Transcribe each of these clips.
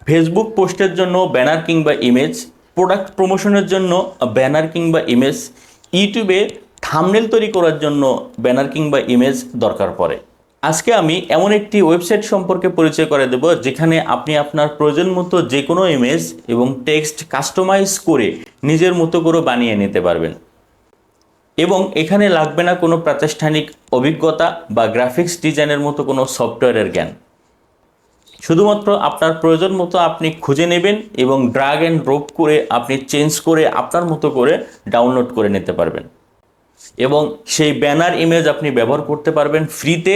Facebook পোস্টের জন্য banner কিংবা ইমেজ, প্রোডাক্ট প্রমোশনের জন্য ব্যানার কিংবা ইমেজ, ইউটিউবে থাম্বনেল তৈরি করার জন্য ব্যানার কিংবা ইমেজ দরকার পড়ে। আজকে আমি এমন একটি ওয়েবসাইট সম্পর্কে পরিচয় করে দেব যেখানে আপনি আপনার প্রয়োজন মতো যে কোনো ইমেজ এবং টেক্সট কাস্টমাইজ করে নিজের মতো করে বানিয়ে নিতে পারবেন এবং এখানে লাগবে না কোনো প্রাতিষ্ঠানিক অভিজ্ঞতা বা গ্রাফিক্স ডিজাইনের মতো কোনো সফটওয়্যারের জ্ঞান। শুধুমাত্র আপনার প্রয়োজন মতো আপনি খুঁজে নেবেন এবং ড্র্যাগ অ্যান্ড ড্রপ করে আপনি চেঞ্জ করে আপনার মতো করে ডাউনলোড করে নিতে পারবেন এবং সেই ব্যানার ইমেজ আপনি ব্যবহার করতে পারবেন ফ্রিতে,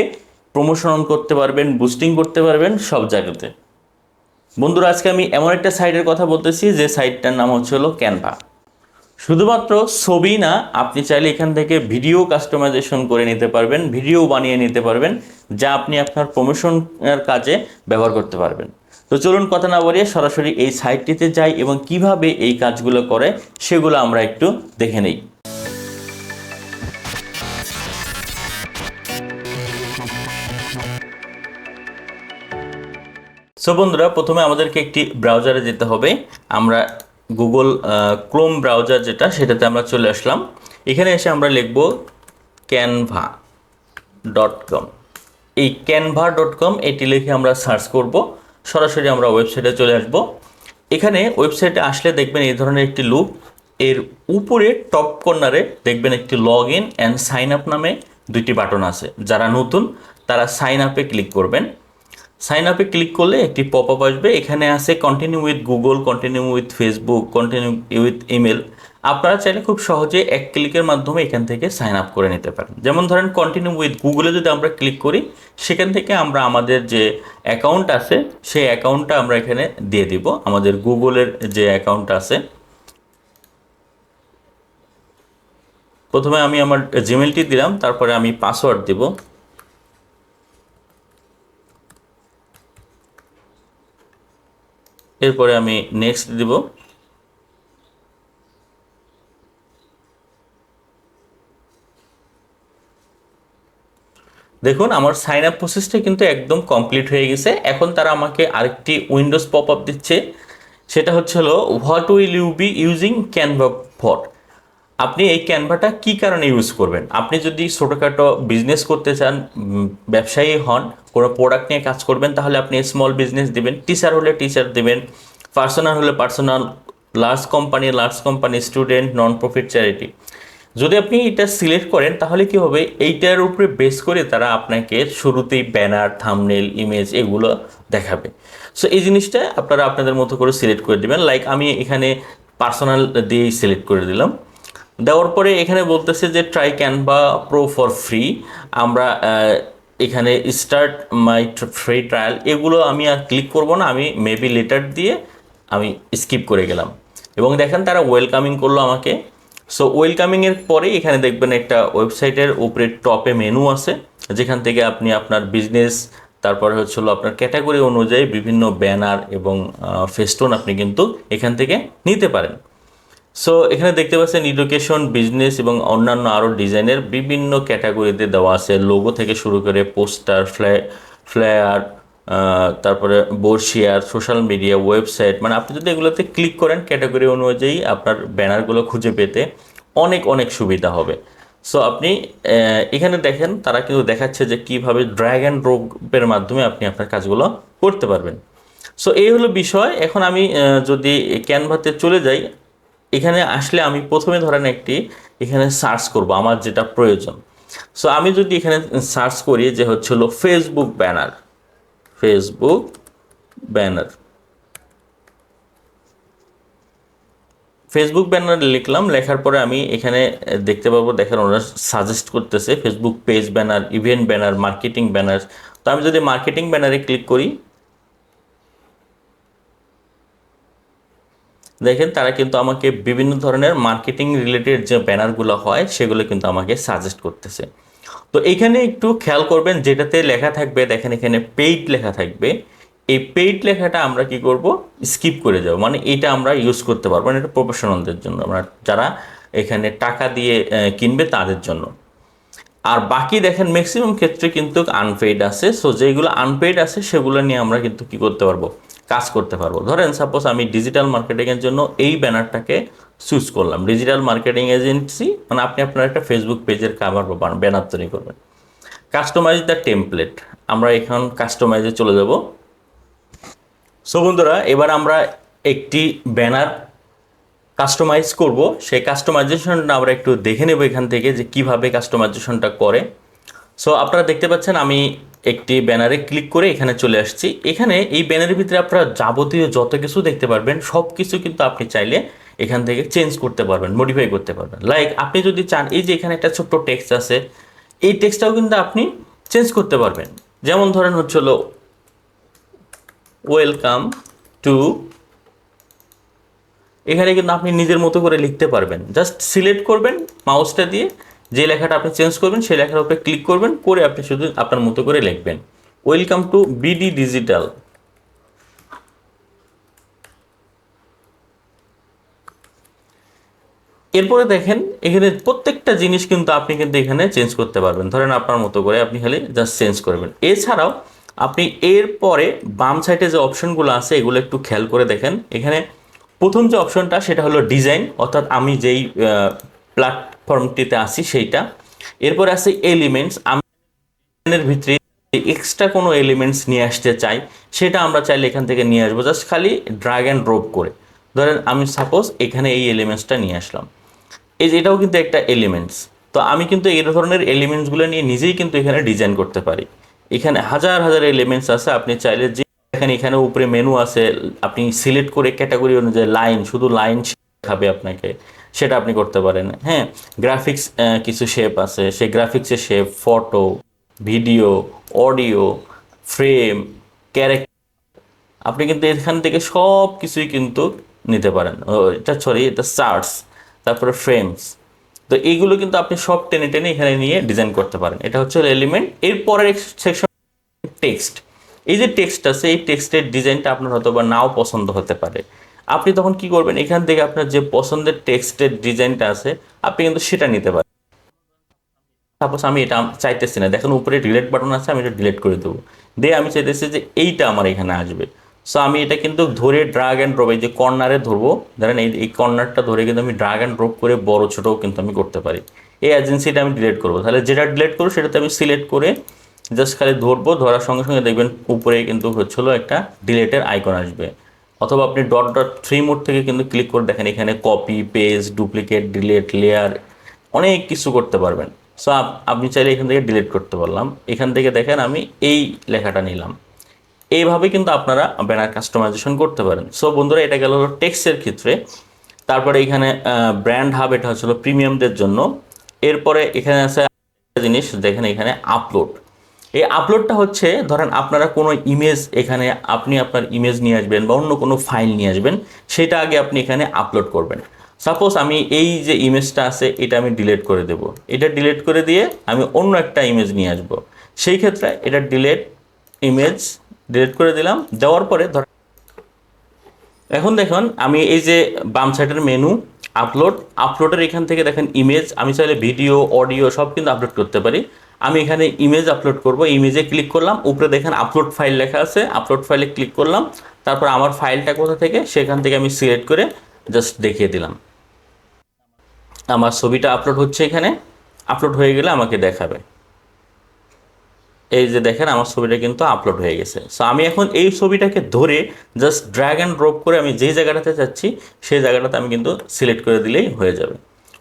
প্রমোশন করতে পারবেন, বুস্টিং করতে পারবেন সব জায়গাতে। বন্ধুরা, আজকে আমি এমন একটা সাইটের কথা বলতেছি যে সাইটটার নাম হলো ক্যানভা। শুধুমাত্র ছবি না, আপনি চাইলে এখান থেকে ভিডিও কাস্টমাইজেশন করে নিতে পারবেন, ভিডিও বানিয়ে নিতে পারবেন, যা আপনি আপনার প্রমোশনের কাজে ব্যবহার করতে পারবেন। তো চলুন কথা না বাড়িয়ে সরাসরি এই সাইটটিতে যাই এবং কিভাবে এই কাজগুলো করে সেগুলো আমরা একটু দেখে নিই। সো বন্ধুরা, প্রথমে আমাদেরকে একটি ব্রাউজারে যেতে হবে। আমরা গুগল ক্রোম ব্রাউজার যেটা, সেটাতে আমরা চলে আসলাম। এখানে এসে আমরা লিখব canva.com। এই canva.com এটি লিখে আমরা সার্চ করব, সরাসরি আমরা ওয়েবসাইটে চলে আসব। এখানে ওয়েবসাইটে আসলে দেখবেন এই ধরনের একটি লুক, এর উপরে টপ কর্নারে দেখবেন একটি log in and sign up নামে দুইটি বাটন আছে। যারা নতুন তারা সাইন আপে ক্লিক করবেন। সাইন আপে ক্লিক করলে একটি পপ আপ আসবে, এখানে আছে continue with Google, continue with Facebook, continue with email. আপনারা চাইলে খুব সহজে এক ক্লিকের মাধ্যমে এখান থেকে সাইন আপ করে নিতে পারেন। যেমন ধরেন কন্টিনিউ উইথ গুগলে যদি আমরা ক্লিক করি, সেখান থেকে আমরা আমাদের যে অ্যাকাউন্ট আছে সেই অ্যাকাউন্টটা আমরা এখানে দিয়ে দিব। আমাদের গুগলের যে অ্যাকাউন্ট আছে, প্রথমে আমি আমার জিমেলটি দিলাম, তারপরে আমি পাসওয়ার্ড দিব। এরপরে আমি নেক্সট দিব। দেখুন আমার সাইন আপ প্রসেসটা কিন্তু একদম কমপ্লিট হয়ে গেছে। এখন তারা আমাকে আরেকটি উইন্ডোজ পপ আপ দিচ্ছে, সেটা হলো what will you be using Canva for. আপনি এই ক্যানভাটা কি কারণে ইউজ করবেন? আপনি যদি ছোটোখাটো বিজনেস করতে চান, ব্যবসায়ী হন, কোনো প্রোডাক্ট নিয়ে কাজ করবেন, তাহলে আপনি স্মল বিজনেস দিবেন, টিচার হলে টিচার দেবেন, পার্সোনাল হলে personal, large company, student, non profit, charity. যদি আপনি এটা সিলেক্ট করেন তাহলে কি হবে, এইটার উপরে বেস করে তারা আপনাকে শুরুতেই ব্যানার, থাম্বনেল, ইমেজ এগুলো দেখাবে। সো এই জিনিসটা আপনারা আপনাদের মতো করে সিলেক্ট করে দেবেন। লাইক আমি এখানে পার্সোনাল দিয়েই সিলেক্ট করে দিলাম। দেওয়ার পরে এখানে বলতেছে যে try Canva pro for free. আমরা এখানে স্টার্ট মাই ফ্রি ট্রায়াল, এগুলো আমি আর ক্লিক করব না, আমি মেবি লেটার দিয়ে আমি স্কিপ করে গেলাম এবং দেখেন তারা ওয়েলকামিং করলো আমাকে। সো ওয়েলকামিংয়ের পরে এখানে দেখবেন একটা ওয়েবসাইটের উপরে টপে মেনু আছে, যেখান থেকে আপনি আপনার বিজনেস, তারপরে হলো আপনার ক্যাটাগরি অনুযায়ী বিভিন্ন ব্যানার এবং ফেস্টুন আপনি কিন্তু এখান থেকে নিতে পারেন। সো এখানে দেখতে পাচ্ছেন এডুকেশন, বিজনেস এবং অন্যান্য আরও ডিজাইনের বিভিন্ন ক্যাটাগরিতে দেওয়া আছে। লোগো থেকে শুরু করে পোস্টার, ফ্লায়ার, তারপরে বোর্ডশেয়ার, সোশ্যাল মিডিয়া, ওয়েবসাইট, মানে আপনি যদি এগুলোতে ক্লিক করেন ক্যাটাগরি অনুযায়ী আপনার ব্যানারগুলো খুঁজে পেতে অনেক অনেক সুবিধা হবে। সো আপনি এখানে দেখেন তারা কিন্তু দেখাচ্ছে যে কীভাবে ড্র্যাগ অ্যান্ড ড্রপের মাধ্যমে আপনি আপনার কাজগুলো করতে পারবেন। সো এই হলো বিষয়। এখন আমি যদি ক্যানভাতে চলে যাই, এখানে আসলে আমি প্রথমে ধরেন একটি এখানে সার্চ করব আমার যেটা প্রয়োজন। সো আমি যদি এখানে সার্চ করি যে হলো ফেসবুক ব্যানার, ফেসবুক ব্যানার লিখলাম। লেখার পরে আমি এখানে দেখতে পাবো, দেখেন ওরা সাজেস্ট করতেছে Facebook page banner, event banner, marketing banner. তো আমি যদি মার্কেটিং ব্যানারে ক্লিক করি, দেখেন তারা কিন্তু আমাকে বিভিন্ন ধরনের মার্কেটিং রিলেটেড যে ব্যানারগুলো হয় সেগুলো কিন্তু আমাকে সাজেস্ট করতেছে। তো এখানে একটু খেয়াল করবেন, যেটাতে লেখা থাকবে, দেখেন এখানে পেইড লেখা থাকবে, এই পেইড লেখাটা আমরা কি করব, স্কিপ করে যাব। মানে এটা আমরা ইউজ করতে পারবো না, এটা প্রফেশনালদের জন্য, আমরা যারা এখানে টাকা দিয়ে কিনবে তাদের জন্য। আর বাকি দেখেন ম্যাক্সিমাম ক্ষেত্রে কিন্তু আনপেইড আছে। সো যেগুলো আনপেইড আছে সেগুলো নিয়ে আমরা কিন্তু কি করতে পারবো, কাজ করতে পারবো। ধরেন সাপোজ আমি ডিজিটাল মার্কেটিংয়ের জন্য এই ব্যানারটাকে চুজ করলাম, ডিজিটাল মার্কেটিং এজেন্সি, মানে আপনি আপনার একটা ফেসবুক পেজের কাভার বা ব্যানার তৈরি করবেন। কাস্টমাইজ দ্য টেমপ্লেট, আমরা এখন কাস্টমাইজে চলে যাব। সো বন্ধুরা, এবার আমরা একটি ব্যানার কাস্টমাইজ করব। সেই কাস্টমাইজেশনটা আমরা একটু দেখে নেব এখান থেকে যে কিভাবে কাস্টমাইজেশনটা করে। সো আপনারা দেখতে পাচ্ছেন আমি একটি ব্যানারে ক্লিক করে এখানে চলে আসছি। এখানে এই ব্যানারের ভিতরে আপনারা যাবতীয় যত কিছু দেখতে পারবেন সব কিছু কিন্তু আপনি চাইলে এখান থেকে চেঞ্জ করতে পারবেন, মডিফাই করতে পারবেন। লাইক আপনি যদি চান, এই যে এখানে একটা ছোট্ট টেক্সট আছে, এই টেক্সটটাও কিন্তু আপনি চেঞ্জ করতে পারবেন। যেমন ধরেন হচ্ছিল ওয়েলকাম টু, এখানে কিন্তু আপনি নিজের মতো করে লিখতে পারবেন। জাস্ট সিলেক্ট করবেন মাউসটা দিয়ে, যে লেখাটা আপনি চেঞ্জ করবেন সেই লেখার উপরে ক্লিক করবেন, করে আপনি শুধু আপনার মতো করে লিখবেন ওয়েলকাম টু বিডি ডিজিটাল। এরপরে দেখেন এখানে প্রত্যেকটা জিনিস কিন্তু আপনি কিন্তু এখানে চেঞ্জ করতে পারবেন। ধরেন আপনার মতো করে আপনি খালি জাস্ট চেঞ্জ করবেন। এছাড়াও আপনি এরপরে বাম সাইডে যে অপশনগুলো আছে এগুলো একটু খেয়াল করে দেখেন। এখানে প্রথম যে অপশনটা সেটা হলো ডিজাইন, অর্থাৎ আমি যেই প্ল্যাটফর্মটিতে আছি সেইটা। এরপরে আছে এলিমেন্টস, আমি এর ভিতরে এক্সট্রা কোনো এলিমেন্টস নিয়ে আসতে চাই সেটা আমরা চাইলে এখান থেকে নিয়ে আসবো, জাস্ট খালি ড্র্যাগ অ্যান্ড ড্রপ করে। ধরেন আমি সাপোজ এখানে এই এলিমেন্টসটা নিয়ে আসলাম, এই যে এটাও কিন্তু একটা এলিমেন্টস। তো আমি কিন্তু এই ধরনের এলিমেন্টসগুলো নিয়ে নিজেই কিন্তু এখানে ডিজাইন করতে পারি। এখানে হাজার হাজার এলিমেন্টস আছে, আপনি চাইলে যে দেখেন এখানে উপরে মেনু আছে, আপনি সিলেক্ট করে ক্যাটাগরি অনুযায়ী লাইন, শুধু লাইন দেখাবে আপনাকে, সেটা আপনি করতে পারেন। হ্যাঁ, গ্রাফিক্স কিছু শেপ আছে, সেই গ্রাফিক্সের shape, photo, video, audio, frame, character, আপনি কিন্তু এখান থেকে সব কিছুই কিন্তু নিতে পারেন। এটা সরি, এটা চার্টস, তারপরে ফ্রেমস। তো এইগুলো কিন্তু আপনি সব টেনে টেনে এখানে নিয়ে ডিজাইন করতে পারেন। এটা হচ্ছে এলিমেন্ট। এরপরের সেকশন টেক্সট। এই যে টেক্সট আছে, এই টেক্সটের ডিজাইনটা আপনার হয়তো বা নাও পছন্দ হতে পারে। আপনি তখন কি করবেন, এখান থেকে আপনার যে পছন্দের টেক্সটের ডিজাইনটা আছে আপনি কিন্তু সেটা নিতে পারেন। সাপোজ আমি এটা চাইতেছি না, দেখেন উপরে ডিলেট বাটন আছে, আমি এটা ডিলেট করে দেবো। দিয়ে আমি চাইতেছি যে এইটা আমার এখানে আসবে। সো আমি এটা কিন্তু ধরে ড্রাগ অ্যান্ড ড্রপ, এই যে কর্নারে ধরবো, ধরেন এই কর্নারটা ধরে কিন্তু আমি ড্রাগ অ্যান্ড ড্রপ করে বড় ছোটও কিন্তু আমি করতে পারি। এই এজেন্সিটা আমি ডিলেট করবো, তাহলে যেটা ডিলেট করবো সেটাতে আমি সিলেক্ট করে জাস্ট খালি ধরবো, ধরার সঙ্গে সঙ্গে দেখবেন উপরে কিন্তু হচ্ছিল একটা ডিলেটের আইকন আসবে। অথবা আপনি ডট ডট থ্রি মোড থেকে কিন্তু ক্লিক করে দেখেন এখানে copy, paste, duplicate, delete, layer, অনেক কিছু করতে পারবেন। সো আপনি চাইলে এখান থেকে ডিলিট করতে পারলাম। এখান থেকে দেখেন আমি এই লেখাটা নিলাম। এইভাবে কিন্তু আপনারা ব্যানার কাস্টমাইজেশন করতে পারেন। সো বন্ধুরা, এটা গেল টেক্সটের ক্ষেত্রে। তারপরে এখানে ব্র্যান্ড হাব, এটা হচ্ছিল প্রিমিয়ামদের জন্য। এরপরে এখানে আছে জিনিস দেখেন, এখানে আপলোড। এই আপলোডটা হচ্ছে ধরেন আপনারা কোনো ইমেজ, এখানে আপনি আপনার ইমেজ নিয়ে আসবেন বা অন্য কোনো ফাইল নিয়ে আসবেন, সেটা আগে আপনি এখানে আপলোড করবেন। সাপোজ আমি এই যে ইমেজটা আছে এটা আমি ডিলিট করে দেব, এটা ডিলিট করে দিয়ে আমি অন্য একটা ইমেজ নিয়ে আসব। সেই ক্ষেত্রে এটা ইমেজ ডিলিট করে দিলাম। দেওয়ার পরে এখন দেখুন আমি এই যে বাম সাইডের মেনু আপলোডের এখান থেকে দেখেন ইমেজ, আমি চাইলে ভিডিও, অডিও সব কিন্তু আপলোড করতে পারি। আমি এখানে ইমেজ আপলোড করব, ইমেজে ক্লিক করলাম, উপরে দেখেন আপলোড ফাইল লেখা আছে, আপলোড ফাইলে ক্লিক করলাম। তারপর আমার ফাইলটা কোথা থেকে সেখান থেকে আমি সিলেক্ট করে জাস্ট দেখিয়ে দিলাম। আমার ছবিটা আপলোড হচ্ছে, এখানে আপলোড হয়ে গেলে আমাকে দেখাবে। এই যে দেখেন আমার ছবিটা কিন্তু আপলোড হয়ে গেছে। সো আমি এখন এই ছবিটাকে ধরে জাস্ট ড্র্যাগ অ্যান্ড ড্রপ করে আমি যেই জায়গাটাতে যাচ্ছি সেই জায়গাটাতে আমি কিন্তু সিলেক্ট করে দিলেই হয়ে যাবে।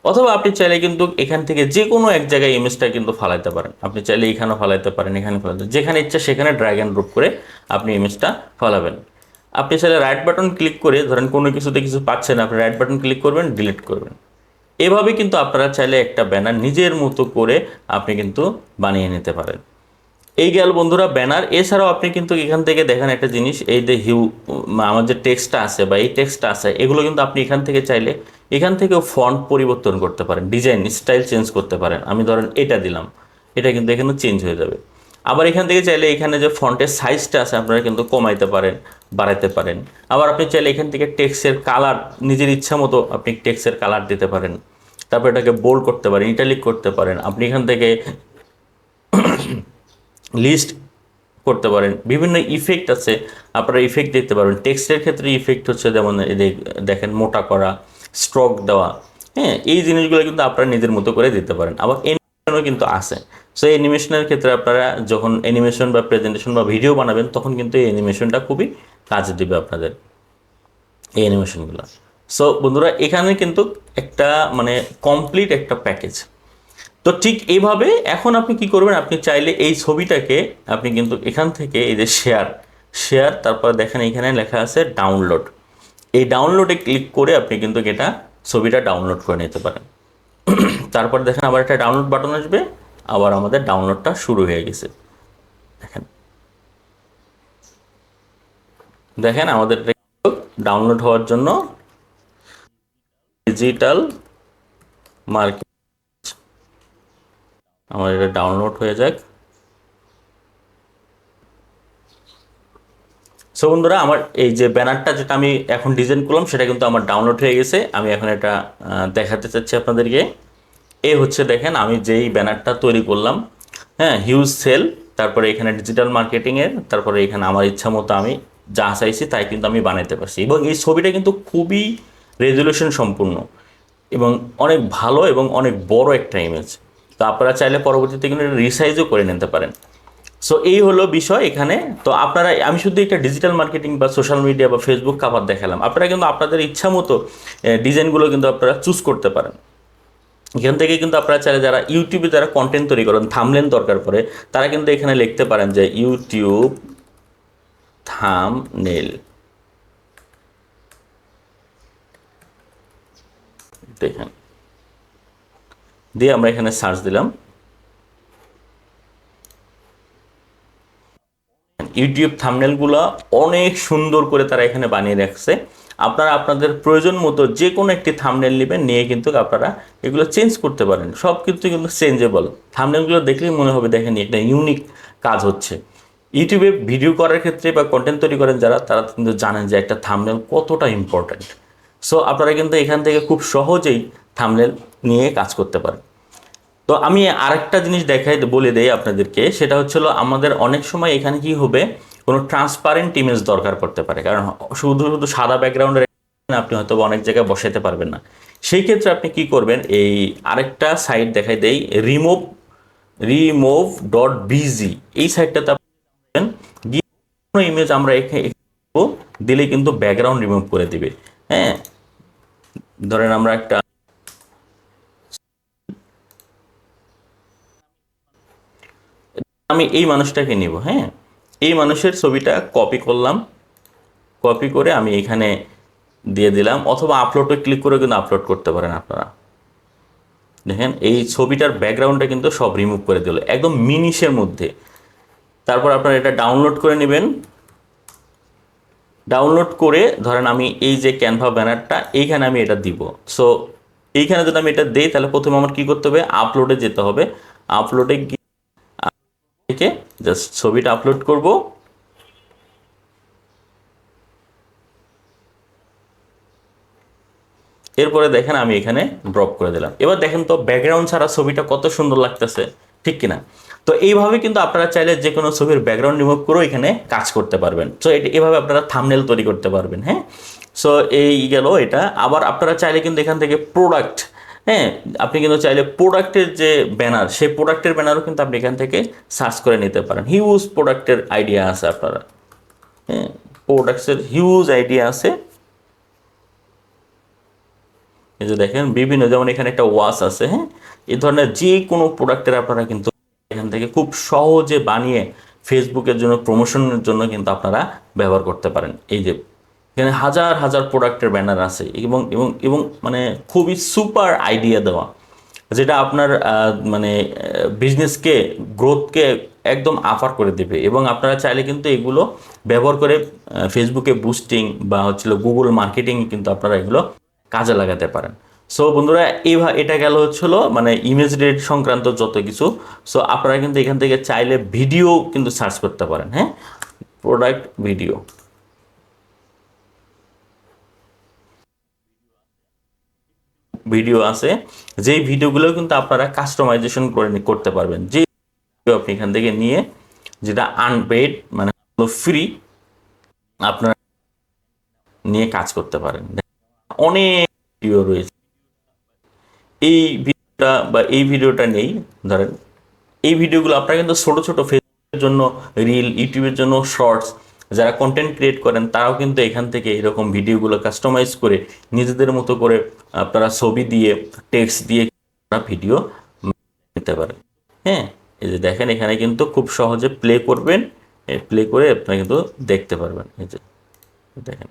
অথবা আপনি চাইলে কিন্তু এখান থেকে যে কোনো এক জায়গায় ইমেজটা কিন্তু ফালাইতে পারেন। আপনি চাইলে এখানেও ফালাইতে পারেন, এখানে ফালাইতে, যেখানে ইচ্ছা সেখানে ড্র্যাগ অ্যান্ড ড্রপ করে আপনি ইমেজটা ফালাবেন। আপনি চাইলে রাইট বাটন ক্লিক করে, ধরেন কোনো কিছুতে কিছু পাচ্ছেন, আপনি রাইট বাটন ক্লিক করবেন, ডিলিট করবেন। এভাবে কিন্তু আপনারা চাইলে একটা ব্যানার নিজের মতো করে আপনি কিন্তু বানিয়ে নিতে পারেন। এই গেল বন্ধুরা ব্যানার। এছাড়াও আপনি কিন্তু এখান থেকে দেখেন একটা জিনিস, এই যে আমার যে টেক্সটটা আছে বা এই টেক্সটটা আছে, এগুলো কিন্তু আপনি এখান থেকে চাইলে এখান থেকেও ফন্ট পরিবর্তন করতে পারেন, ডিজাইন স্টাইল চেঞ্জ করতে পারেন। আমি ধরেন এটা দিলাম, এটা কিন্তু এখানে চেঞ্জ হয়ে যাবে। আবার এখান থেকে চাইলে এখানে যে ফন্টের সাইজটা আছে আপনারা কিন্তু কমাইতে পারেন, বাড়াইতে পারেন। আবার আপনি চাইলে এখান থেকে টেক্সটের কালার নিজের ইচ্ছা মতো আপনি টেক্সটের কালার দিতে পারেন। তারপর এটাকে বোল্ড করতে পারেন, ইটালিক করতে পারেন। আপনি এখান থেকে লিস্ট করতে পারেন। বিভিন্ন ইফেক্ট আছে, আপনারা ইফেক্ট দেখতে পারবেন। টেক্সটের ক্ষেত্রে ইফেক্ট হচ্ছে যেমন দেখেন মোটা করা, স্ট্রোক দেওয়া, হ্যাঁ, এই জিনিসগুলো কিন্তু আপনারা নিজের মতো করে দিতে পারেন। আবার অ্যানিমেশনও কিন্তু আছে। সো অ্যানিমেশনের ক্ষেত্রে আপনারা যখন অ্যানিমেশন বা প্রেজেন্টেশন বা ভিডিও বানাবেন তখন কিন্তু এই অ্যানিমেশনটা খুবই কাজে দেবে আপনাদের, এই অ্যানিমেশনগুলো। সো বন্ধুরা, এখানে কিন্তু একটা মানে কমপ্লিট একটা প্যাকেজ। তো ঠিক এইভাবে এখন আপনি কি করবেন, আপনি চাইলে এই ছবিটাকে আপনি কিন্তু এখান থেকে এই যে শেয়ার শেয়ার, তারপর দেখেন এখানে লেখা আছে ডাউনলোড, এই ডাউনলোডে ক্লিক করে আপনি কিন্তু এটা ছবিটা ডাউনলোড করে নিতে পারেন। তারপর দেখেন আবার একটা ডাউনলোড বাটন আসবে, আবার আমাদের ডাউনলোডটা শুরু হয়ে গেছে। দেখেন দেখেন আমাদের ডাউনলোড হওয়ার জন্য ডিজিটাল মার্কেট, আমার এটা ডাউনলোড হয়ে যাক। সো বন্ধুরা, আমার এই যে ব্যানারটা যেটা আমি এখন ডিজাইন করলাম সেটা কিন্তু আমার ডাউনলোড হয়ে গেছে। আমি এখন এটা দেখাতে চাচ্ছি আপনাদেরকে। এই হচ্ছে দেখেন আমি যেই ব্যানারটা তৈরি করলাম, হ্যাঁ, হিউজ সেল, তারপরে এখানে ডিজিটাল মার্কেটিংয়ের, তারপরে এখানে আমার ইচ্ছা মতো আমি যা চাইছি তাই কিন্তু আমি বানাইতে পারছি। এবং এই ছবিটা কিন্তু খুবই রেজলিউশন সম্পূর্ণ এবং অনেক ভালো এবং অনেক বড় একটা ইমেজ। তো আপনারা চাইলে পরবর্তীতে কিন্তু রিসাইজও করে নিতে পারেন। সো এই হলো বিষয় এখানে। তো আপনারা, আমি শুধু একটা ডিজিটাল মার্কেটিং বা সোশ্যাল মিডিয়া বা ফেসবুক কাভার দেখালাম, আপনারা কিন্তু আপনাদের ইচ্ছা মতো ডিজাইনগুলো কিন্তু আপনারা চুজ করতে পারেন। এখান থেকে কিন্তু আপনারা চাইলে যারা ইউটিউবে যারা কন্টেন্ট তৈরি করেন, থাম্বনেল দরকার পড়ে, তারা কিন্তু এখানে লিখতে পারেন যে ইউটিউব থাম্বনেল, দেখেন দিয়ে আমরা এখানে সার্চ দিলাম। ইউটিউব থাম্বনেলগুলো অনেক সুন্দর করে তারা এখানে বানিয়ে রাখছে। আপনারা আপনাদের প্রয়োজন মতো যে কোনো একটি থাম্বনেল নেবেন, নিয়ে কিন্তু আপনারা এগুলো চেঞ্জ করতে পারেন। সব কিছু কিন্তু চেঞ্জেবল। থাম্বনেলগুলো দেখলেই মনে হবে দেখেন একটা ইউনিক কাজ হচ্ছে। ইউটিউবে ভিডিও করার ক্ষেত্রে বা কন্টেন্ট তৈরি করেন যারা, তারা কিন্তু জানেন যে একটা থাম্বনেল কতটা ইম্পর্ট্যান্ট। সো আপনারা কিন্তু এখান থেকে খুব সহজেই থাম্বনেল নিয়ে কাজ করতে পারেন। তো আমি আরেকটা জিনিস বলে দেই আপনাদেরকে, সেটা হচ্ছিল আমাদের অনেক সময় এখানে কি হবে, কোনো ট্রান্সপারেন্ট ইমেজ দরকার পড়তে পারে, কারণ শুধু শুধু সাদা ব্যাকগ্রাউন্ডের আপনি হয়তো অনেক জায়গায় বসাতে পারবেন না। সেই ক্ষেত্রে আপনি কি করবেন, এই আরেকটা সাইট দেখাই দেই, রিমুভ ডট বিজি, এই সাইটটাতে আপনি গিয়ে কোনো ইমেজ আমরা এখানে দিলে কিন্তু ব্যাকগ্রাউন্ড রিমুভ করে দিবে। হ্যাঁ, ধরেন আমরা একটা, আমি এই মানুষটাকে নিব, হ্যাঁ, এই মানুষের ছবিটা কপি করলাম, কপি করে আমি এখানে দিয়ে দিলাম, অথবা আপলোডে ক্লিক করে কিন্তু আপলোড করতে পারেন আপনারা। দেখেন এই ছবিটার ব্যাকগ্রাউন্ডটা কিন্তু সব রিমুভ করে দিল একদম মিনিশের মধ্যে। তারপর আপনারা এটা ডাউনলোড করে নেবেন। ডাউনলোড করে ধরেন আমি এই যে ক্যানভা ব্যানারটা এইখানে আমি এটা দিব। সো এইখানে যদি আমি এটা দিই তাহলে প্রথমে আমার কি করতে হবে, আপলোডে যেতে হবে। আপলোডে গিয়ে জাস্ট ছবিটা আপলোড করব। এরপরে দেখেন আমি এখানে ড্রপ করে দিলাম। এবার দেখেন তো ব্যাকগ্রাউন্ড ছাড়া ছবিটা কত সুন্দর লাগতেছে, ঠিক কিনা? তো এইভাবে কিন্তু আপনারা চাইলে যে কোনো ছবির ব্যাকগ্রাউন্ড রিমুভ করেও এখানে কাজ করতে পারবেন। সো এভাবে আপনারা থাম্বনেল তৈরি করতে পারবেন। হ্যাঁ, সো এই গেল এটা। আবার আপনারা চাইলে কিন্তু এখান থেকে প্রোডাক্ট, হ্যাঁ, আপনি কিন্তু চাইলে প্রোডাক্টের যে ব্যানার, সেই প্রোডাক্টের ব্যানারও কিন্তু আপনি এখান থেকে সার্চ করে নিতে পারেন। হিউজ প্রোডাক্টের আইডিয়া আছে আপনারা, হ্যাঁ, প্রোডাক্টসের হিউজ আইডিয়া আছে। এই যে দেখেন বিভিন্ন, যেমন এখানে একটা ওয়াচ আছে, হ্যাঁ, এই ধরনের যে কোনো প্রোডাক্টের আপনারা কিন্তু এখান থেকে খুব সহজে বানিয়ে ফেসবুকের জন্য প্রমোশনের জন্য কিন্তু আপনারা ব্যবহার করতে পারেন। এই যে এখানে হাজার হাজার প্রোডাক্টের ব্যানার আছে এবং এবং এবং মানে খুবই সুপার আইডিয়া দেওয়া, যেটা আপনার মানে বিজনেসকে, গ্রোথকে একদম আফার করে দেবে। এবং আপনারা চাইলে কিন্তু এগুলো ব্যবহার করে ফেসবুকে বুস্টিং বা হচ্ছিল গুগল মার্কেটিং কিন্তু আপনারা এগুলো কাজে লাগাতে পারেন। সো বন্ধুরা, এটা গেল হচ্ছিল মানে ইমেজ রেট সংক্রান্ত যত কিছু। সো আপনারা কিন্তু এখান থেকে চাইলে ভিডিও কিন্তু সার্চ করতে পারেন। হ্যাঁ, প্রোডাক্ট ভিডিও, ভিডিও আছে, যেই ভিডিওগুলো কিন্তু আপনারা কাস্টমাইজেশন করে করতে পারবেন। যে আপনি এখান থেকে নিয়ে যেটা আনপেইড, মানে ফ্রি, আপনারা নিয়ে কাজ করতে পারেন। অনেক ভিডিও রয়েছে, এই ভিডিওটা বা এই ভিডিওটা নেই ধরেন, এই ভিডিওগুলো আপনারা কিন্তু ছোট ছোট ফেসবুকের জন্য রিল, ইউটিউবের জন্য শর্টস, যারা কন্টেন্ট ক্রিয়েট করেন তারাও কিন্তু এখান থেকে এরকম ভিডিওগুলো কাস্টমাইজ করে নিজেদের মতো করে আপনারা ছবি দিয়ে, টেক্সট দিয়ে ভিডিও দিতে পারেন। হ্যাঁ, এই যে দেখেন এখানে কিন্তু খুব সহজে প্লে করবেন, প্লে করে আপনারা কিন্তু দেখতে পারবেন। এই যে দেখেন,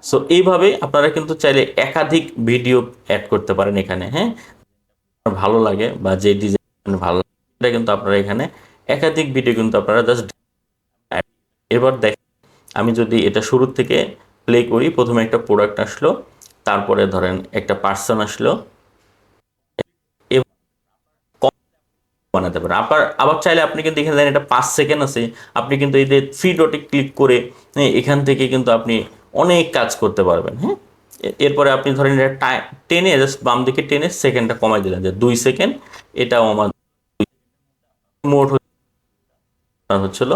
সো এইভাবে আপনারা কিন্তু চাইলে একাধিক ভিডিও অ্যাড করতে পারেন এখানে। হ্যাঁ, ভালো লাগে বা যে ডিজাইন ভালো লাগে এটা কিন্তু আপনারা এখানে একাধিক ভিডিও কিন্তু আপনারা জাস্ট, এবার দেখেন আমি যদি এটা শুরু থেকে প্লে করি, প্রথমে একটা প্রোডাক্ট আসলো, তারপরে ধরেন একটা পার্সন আসলো, বানাতে পারেন। আবার আবার চাইলে আপনি কিন্তু এখানে দেখেন এটা 5 সেকেন্ড আছে, আপনি কিন্তু এই যে থ্রি ডটে ক্লিক করে এখান থেকে কিন্তু আপনি অনেক কাজ করতে পারবেন। হ্যাঁ, এরপরে আপনি ধরেন এটা টেনে জাস্ট বাম দিকে টেনে সেকেন্ডটা কমাই দিলেন যে 2 সেকেন্ড, এটাও আমার মোট হচ্ছিল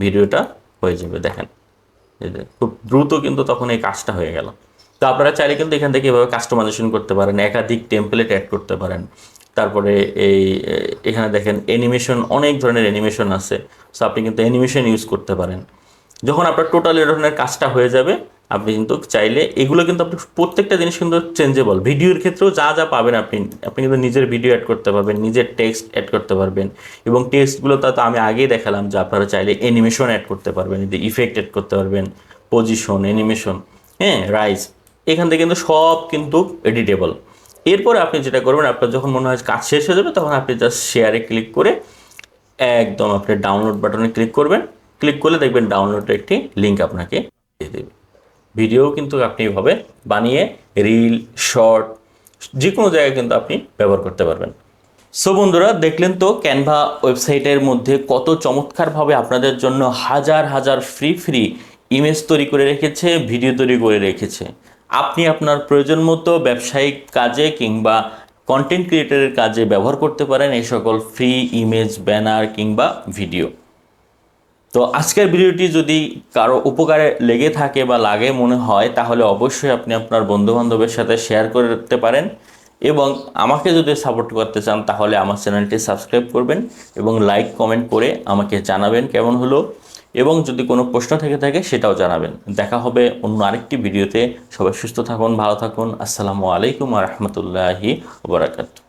ভিডিওটা হয়ে যাবে। দেখেন এই যে খুব দ্রুত কিন্তু তখন এই কাজটা হয়ে গেল। তো আপনারা চাইলে কিন্তু এখান থেকে এভাবে কাস্টমাইজেশন করতে পারেন, একাধিক টেমপ্লেট অ্যাড করতে পারেন। তারপরে এই এখানে দেখেন অ্যানিমেশন, অনেক ধরনের অ্যানিমেশন আছে, সো আপনি কিন্তু অ্যানিমেশন ইউজ করতে পারেন। যখন আপনার টোটাল এ ধরনের কাজটা হয়ে যাবে, আপনি কিন্তু চাইলে এগুলো কিন্তু আপনি প্রত্যেকটা জিনিস কিন্তু চেঞ্জেবল। ভিডিওর ক্ষেত্রেও যা যা পাবেন আপনি আপনি কিন্তু নিজের ভিডিও অ্যাড করতে পারবেন, নিজের টেক্সট অ্যাড করতে পারবেন, এবং টেক্সটগুলো তো আমি আগেই দেখালাম যে আপনারা চাইলে অ্যানিমেশন অ্যাড করতে পারবেন, যে ইফেক্ট অ্যাড করতে পারবেন, পজিশন, অ্যানিমেশন, হ্যাঁ, রাইজ, এখান থেকে কিন্তু সব কিন্তু এডিটেবল। এরপরে আপনি যেটা করবেন, আপনার যখন মনে হয় কাজ শেষ হয়ে যাবে, তখন আপনি জাস্ট শেয়ারে ক্লিক করে একদম আপনি ডাউনলোড বাটনে ক্লিক করবেন। ক্লিক করলে দেখবেন ডাউনলোডের একটি লিঙ্ক আপনাকে দিয়ে দেবে। ভিডিও কিন্তু আপনি এভাবে বানিয়ে রিল, শর্ট, যে কোনো জায়গায় কিন্তু আপনি ব্যবহার করতে পারবেন। সো বন্ধুরা, দেখলেন তো ক্যানভা ওয়েবসাইটের মধ্যে কত চমৎকারভাবে আপনাদের জন্য হাজার হাজার ফ্রি ফ্রি ইমেজ তৈরি করে রেখেছে, ভিডিও তৈরি করে রেখেছে। আপনি আপনার প্রয়োজন মতো ব্যবসায়িক কাজে কিংবা কন্টেন্ট ক্রিয়েটরের কাজে ব্যবহার করতে পারেন এই সকল ফ্রি ইমেজ, ব্যানার কিংবা ভিডিও। তো আজকের ভিডিওটি যদি কারো উপকারে লেগে থাকে বা লাগে মনে হয়, তাহলে অবশ্যই আপনি আপনার বন্ধুবান্ধবের সাথে শেয়ার করতে পারেন, এবং আমাকে যদি সাপোর্ট করতে চান তাহলে আমার চ্যানেলটি সাবস্ক্রাইব করবেন এবং লাইক কমেন্ট করে আমাকে জানাবেন কেমন হলো, এবং যদি কোনো প্রশ্ন থেকে থাকে সেটাও জানাবেন। দেখা হবে অন্য আরেকটি ভিডিওতে। সবাই সুস্থ থাকুন, ভালো থাকুন। আসসালামু আলাইকুম ওয়া রাহমাতুল্লাহি ওয়া বারাকাতুহু।